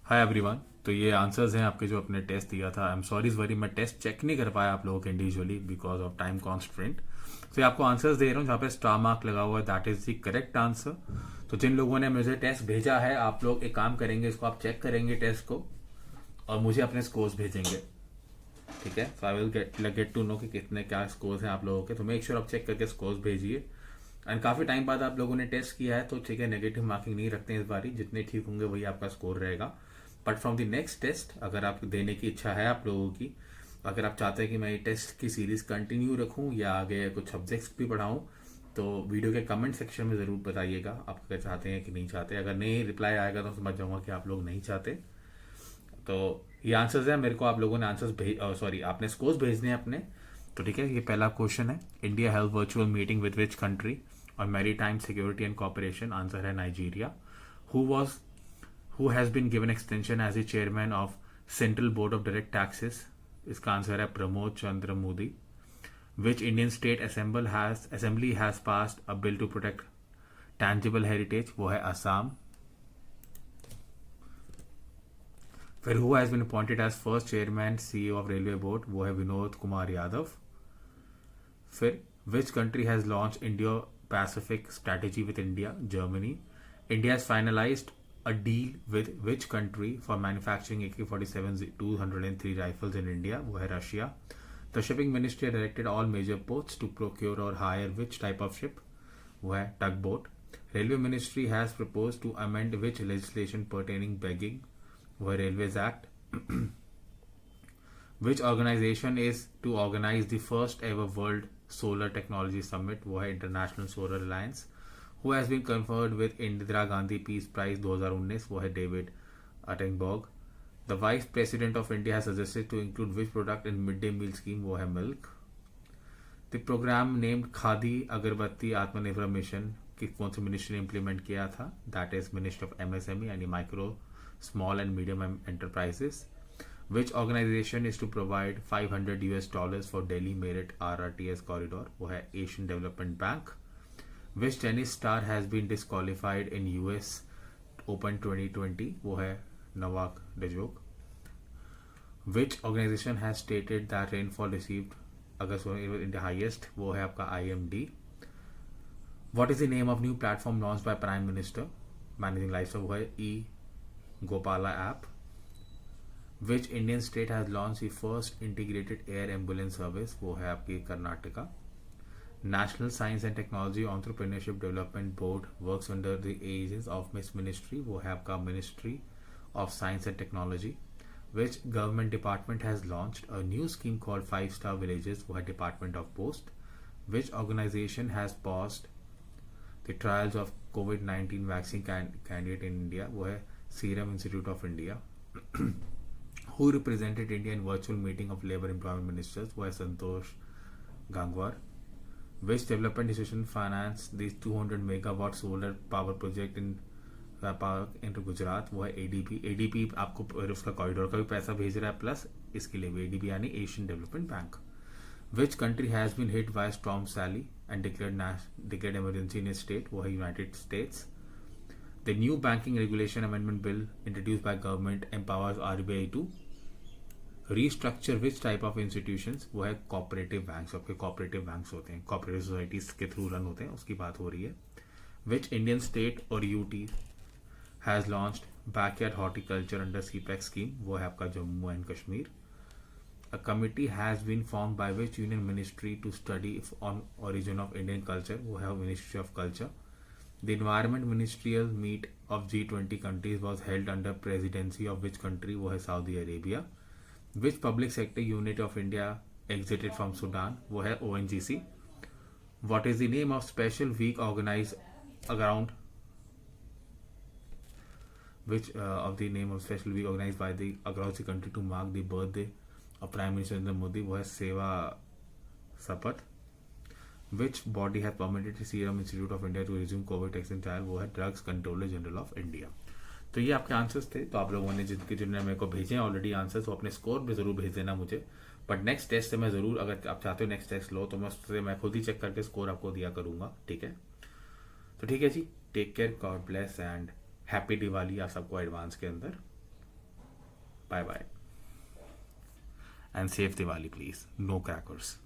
Hi everyone. तो ये answers हैं आपके जो अपने टेस्ट दिया था। आई एम सॉरी वरी मैं टेस्ट चेक नहीं कर पाया आप लोगों के individually because of time constraint. तो ये आपको आंसर्स दे रहा हूँ जहाँ पे स्टार मार्क लगा हुआ है, that is the correct answer. तो जिन लोगों ने मुझे टेस्ट भेजा है, आप लोग एक काम करेंगे, इसको आप चेक करेंगे टेस्ट को और मुझे अपने स्कोर्स भेजेंगे। ठीक है, so I will get to know कि कितने क्या स्कोर्स हैं आप लोगों के। तो मेक श्योर आप चेक करके स्कोर्स भेजिए। एंड काफ़ी टाइम बाद आप लोगों ने टेस्ट किया है, तो ठीक है, नेगेटिव मार्किंग नहीं रखते हैं इस बारी। जितने ठीक होंगे वही आपका स्कोर रहेगा। But from the next test अगर आप देने की इच्छा है आप लोगों की, अगर आप चाहते हैं कि मैं ये टेस्ट की सीरीज कंटिन्यू रखूं या आगे कुछ सब्जेक्ट्स भी पढ़ाऊं, तो वीडियो के कमेंट सेक्शन में ज़रूर बताइएगा आप क्या चाहते हैं कि नहीं चाहते। अगर नहीं रिप्लाई आएगा तो समझ जाऊंगा कि आप लोग नहीं चाहते। तो ये आंसर्स है, मेरे को आप लोगों ने आंसर्स सॉरी आपने स्कोर्स भेजने हैं अपने। तो ठीक है, ये पहला क्वेश्चन है, India health virtual meeting with which country और maritime security and cooperation. Answer है Nigeria. Who was who has been given extension as a chairman of central board of direct taxes. इसका आंसर है Pramod Chandra Modi. Which Indian state assembly has passed a bill to protect tangible heritage. वो है असम। फिर who has been appointed as first chairman CEO of railway board. वो है विनोद कुमार यादव। फिर which country has launch Indo Pacific strategy with India. Germany. India has finalised a deal with which country for manufacturing AK-47 203 rifles in India. वो है Russia. The shipping ministry directed all major ports to procure or hire which type of ship. वो है tugboat. Railway ministry has proposed to amend which legislation pertaining begging. वो है Railways Act. Which organization is to organize the first ever World Solar Technology Summit. वो है International Solar Alliance. Who has been conferred with Indira Gandhi peace prize 2019। वो है David Attenborough. The vice president of India has suggested to include which product in mid day meal scheme. वो है milk. The programme named Khadi Agarbatti Atmanirbhar mission कि कौन से ministry ने implement किया था। That is ministry of MSME यानी micro small and medium enterprises. Which organisation is to provide $500 for Delhi Meerut RRTS corridor. वो है Asian development bank. Which tennis star has been disqualified in US Open 2020? वो है नवाक जोकोविच। Which organization has stated that rainfall received August in the highest? वो है आपका IMD। What is the name of new platform launched by Prime Minister managing lifestyle? वो है e-Gopala app। Which Indian state has launched the first integrated air ambulance service? वो है आपकी Karnataka. National Science and Technology Entrepreneurship Development Board works under the aegis of Miss Ministry. वो है आपका Ministry of Science and Technology. Which government department has launched a new scheme called 5-Star Villages? वो है Department of Post. Which organization has paused the trials of COVID-19 vaccine candidate in India? वो है Serum Institute of India. Who represented India in virtual meeting of Labour Employment Ministers? वो है Santosh Gangwar. Which development institution financed this 200 megawatt solar power project in park into Gujarat? वो है ADP। ADP आपको उसका corridor का भी पैसा भेज रहा है, प्लस इसके लिए भी ADP यानी Asian development bank. Which country has been hit by Storm Sally and declared emergency in its state? वो है United States। The new banking regulation amendment bill introduced by government empowers RBI to restructure which type of institutions. वो है cooperative banks. आपके cooperative banks होते हैं, cooperative societies के through run होते हैं, उसकी बात हो रही है। विच इंडियन स्टेट और UT has launched backyard horticulture under CPEC scheme. वो है आपका Jammu and Kashmir. A committee has been form by which union ministry to study on origin of Indian culture. वो है ministry of culture. The environment ministerial meet of G20 countries was held under presidency of which country. वो है Saudi Arabia. Which public sector unit of India exited from Sudan? वो है ONGC। What is the name of special week organized around which of the name of special week organized by the across the country to mark the birthday of Prime Minister Narendra Modi? वो है सेवा सपथ। Which body has permitted the Serum Institute of India to resume COVID vaccine trial? वो है drugs controller general of India. तो ये आपके answers थे। तो आप लोगों ने जिन्होंने मेरे को भेजे हैं ऑलरेडी आंसर्स, वो अपने स्कोर भी ज़रूर भेज देना मुझे। बट नेक्स्ट टेस्ट से मैं ज़रूर, अगर आप चाहते हो नेक्स्ट टेस्ट लो, तो मैं उससे मैं खुद ही चेक करके स्कोर आपको दिया करूँगा। ठीक है, तो ठीक है जी, take care, God bless and happy Diwali आप सबको एडवांस के अंदर। Bye bye and safe Diwali please, no crackers.